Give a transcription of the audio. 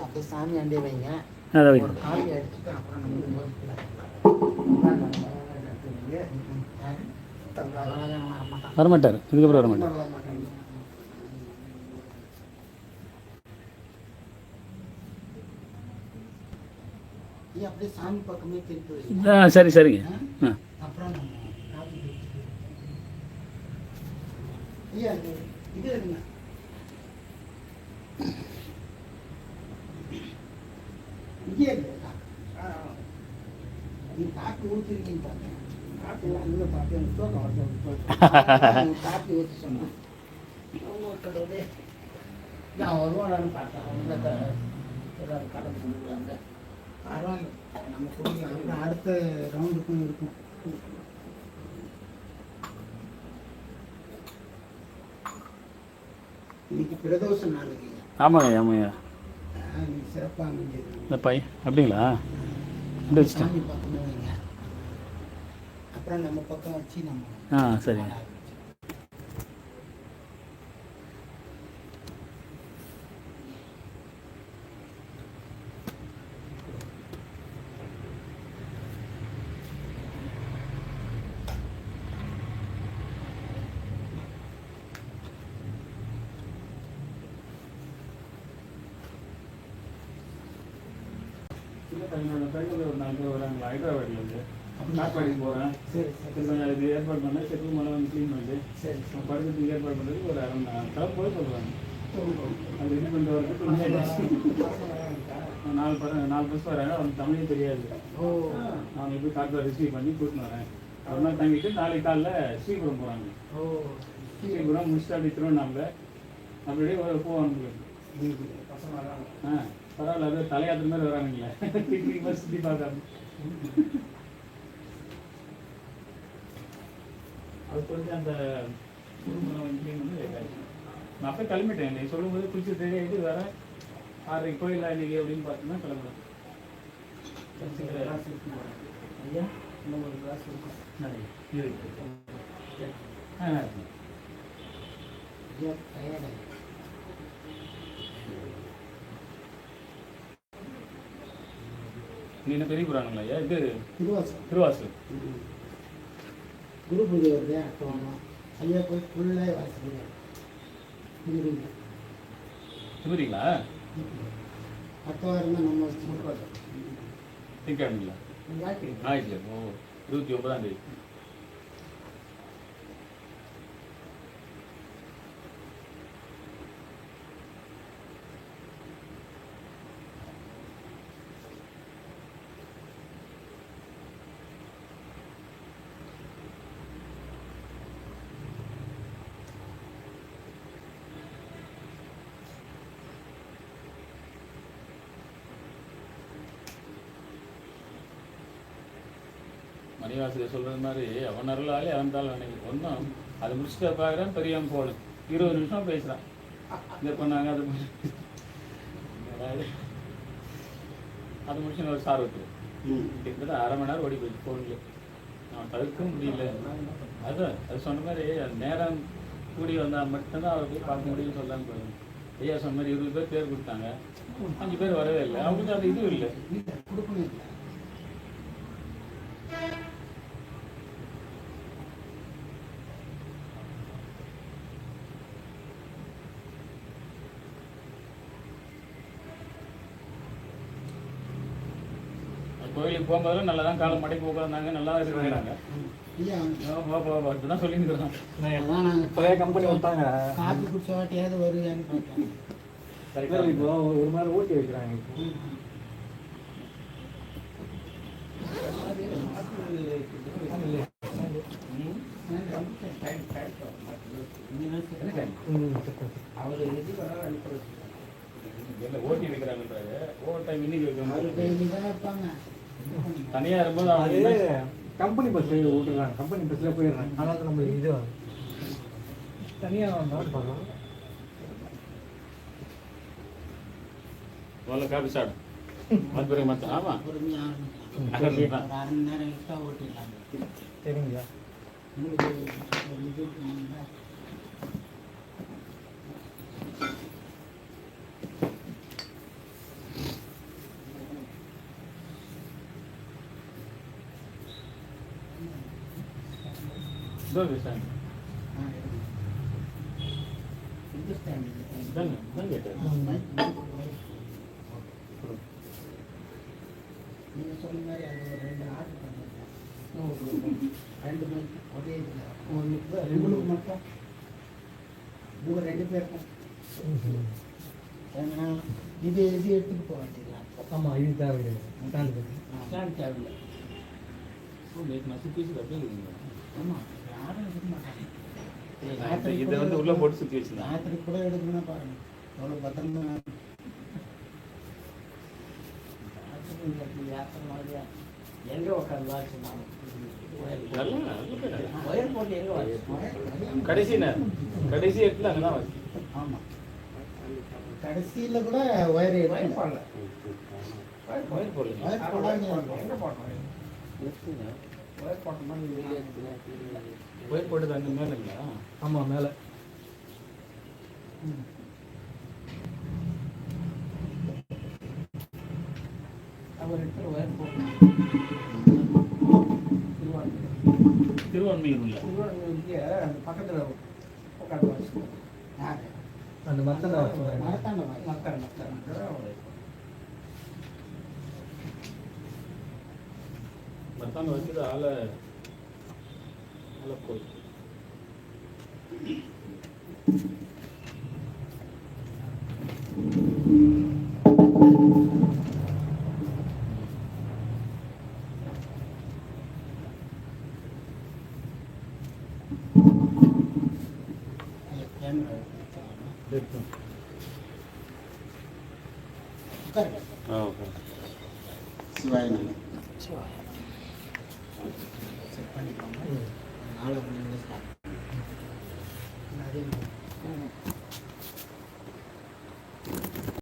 அப்படியே சாமி ஆண்டே வைங்க. ஒரு காலி அடிச்சுட்டு அப்புறம் வரமாட்டார், இதுக்கப்புறம் வரமாட்டார். அப்படியே சாமி பக்கமே திருப்பி. சரி சரிங்க. அப்புறம் ஐயா இது எடுங்க. இங்கே நீ காப்பி ஊற்றிருக்கீங்க பார்த்தேன். காப்பி அங்கே பார்த்து எனக்கு தூக்கம் வருது. காப்பி ஊற்றி சொன்னேன். நான் வருவானு பார்த்தேன். அவங்க ஏதாவது கடன் கொடுக்குறாங்க. பரவாயில்ல, நம்ம கொடுக்கலாம். அடுத்த ரவுண்டுக்கும் இருக்கும். இன்னைக்கு பிரதோஷ நாளுங்க. ஆமாங்க ஆமாங்க. இன்னைக்கு சிறப்பாக அமைஞ்சது. இந்த பை அப்படிங்களா? சாமி பக்கம் வைங்க. அப்புறம் நம்ம பக்கம் வச்சு நம்ம சரிங்க. என்னோட ஃப்ரெண்டு ஒரு 4 பேர் வராங்க ஹைதராபாத்லேருந்து. காட்பாடிக்கு போகிறேன். கொஞ்சம் இது ஏற்பாடு பண்ணேன். செட்டில் மலை வந்து க்ளீன் பண்ணிட்டு படுக்கிறதுக்கு ஏற்பாடு பண்ணுறதுக்கு ஒரு 1/2 மணி நேரம் போய் சொல்கிறாங்க. அது இது பண்ணிட்டு வரதுக்கு 4 பஸ் வராங்க. அவனுக்கு தமிழே தெரியாது. அவங்க போய் காட்பாடி ரிசீவ் பண்ணி கூட்டின்னு வரேன். ஒரு நாள் தங்கிட்டு நாளைக்கு காலைல ஸ்ரீபுரம் போகிறாங்க. ஸ்ரீபுரம் முடிச்சுட்டு அப்படி திருவண்ணாமலை அப்படியே போவாங்க. பரவாயில்ல, அது தலையாத்திர மாதிரி வரானுங்களே. பிக்னிக் மாதிரி சுற்றி பார்க்காம அது கொஞ்சம் அந்த நான் அப்போ கிளம்பிட்டேன். இன்னைக்கு சொல்லும்போது குளிச்சு தெரியாது வேற 6:30 கோயிலா இன்னைக்கு அப்படின்னு பார்த்தோம்னா கிளம்புறேன். ஐயா இன்னும் ஒரு கிளாஸ் இருக்கும். நீ என்ன பெரிய புராணங்களா ஐயா? இது திருவாசல் குரு பூஜை வருது. அப்போ ஐயா போய் ஃபுல்லாக வாசிக்கிறேன். திமுறீங்களா? அடுத்த வாரம் தான் நம்ம திங்கக்கிழமைங்களா? ஞாயிற்றுல 29ஆம் தேதி. மணிவாசகர் சொல்கிறது மாதிரி அவன் அருளாலே அவன்தால் நினைவு ஒன்றும் அதை முடிச்சுட்டு பார்க்குறான். பெரியவன் போகணும் 20 நிமிஷம் பேசுகிறான். இதை பண்ணாங்க அதை அது முடிச்சுன்னு ஒரு சார் வைக்கிறோம். கிட்டத்தட்ட 1/2 மணி நேரம் ஓடி போயிடுச்சு ஃபோனில். அவன் தவிர்க்க முடியல. அது சொன்ன மாதிரி நேரம் கூடி வந்தால் மட்டும்தான் அவரை போய் பார்க்க முடியும்னு சொல்லாமல் போயிடும். ஐயா சொன்ன மாதிரி 20 பேர் கொடுத்தாங்க. 5 பேர் வரவே இல்லை. அவங்களுக்கு அது இதுவும் இல்லை. கோயிலுக்கு போகும்போது நல்லா தான் காலம் மடக்கி உட்காந்தாங்க. நல்லா இருக்கிறாங்க. தான் சொல்லியிருக்கிறோம். பழைய கம்பெனி வந்தாங்க. காப்பி குடிச்ச வாட்டியாவது வருவான்னு இப்போ ஒரு மாதிரி ஊட்டி வைக்கிறாங்க. ஓட்டி வைக்கிறாங்கன்றாரு. ஓவர் டைம் இன்னைக்கு வைப்பாங்க. தனியாக இருக்கும்போது அவங்க கம்பெனி பஸ்ஸில் விட்டுறாங்க. கம்பெனி பஸ்ஸில் போயிடுறாங்க. ஆனால் நம்மளுக்கு இது தனியாக வந்தாலும் பார்க்கலாம். முதல்ல காப்பி சாப்பிடும் அது பிறகு மற்ற. ஆமாம், பொறுமையாக நகர்ந்து தான். ஒரு அரை மணி நேரம் எக்ஸ்ட்ரா ஓட்டிடலாம். சரிங்க. உங்களுக்கு ஒரு இது இருக்குங்களா? இதோ இது stand. இந்த ஸ்டாண்ட் இதாங்க, இதான் கேட்டேன். நீங்க சொன்ன மாதிரி அது ஒரு 2 ஆர்டர் பண்ணிருக்கேன். 2 மைக் ஒரே இதில் உங்களுக்கு மட்டும் உங்க 2 பேருக்கும். ஏன்னா இது எடுத்துட்டு போக வேண்டியதுலாம். ஆமாம், இது தேவையில்லை. ஸ்டாண்டு ஸ்டாண்ட் தேவையில்லை. நேற்று நான் சுற்றி வச்சு அப்படியே இருக்குங்க. ஆமாம், யாரும் எடுக்க மாட்டாங்க. இதை வந்து உள்ள போட்டு சுற்றி வச்சுருந்தேன். ராத்திரி கூட எடுக்கணும்னா பாருங்க எவ்வளோ பத்திரமா. எங்கே உட்காந்து சொன்னாங்க ஒயர் போட்டு எங்கே கடைசி இடத்துல அங்கே தான் வச்சு. ஆமாம், கடைசியில் கூட ஒயர் போடல. ஒயர் போடல. ஒயர் போடாங்க. ஒயர் போட்ட மாதிரி ஒயர் போட்டது அங்கே மேலேங்களா? ஆமாம், மேலே. அவர் இடத்துல ஒயர் போடணும். திருவான்மையூர் உள்ள திருவாரூருக்கு அந்த பக்கத்தில் உட்காந்து வச்சுக்கோங்க. யார் அந்த மரத்தாண்ட மரத்தாண்ட மரத்தாண்ட மத்தான வச்சது ஆளை போய் சிவாய் செக் பண்ணிக்கோங்க.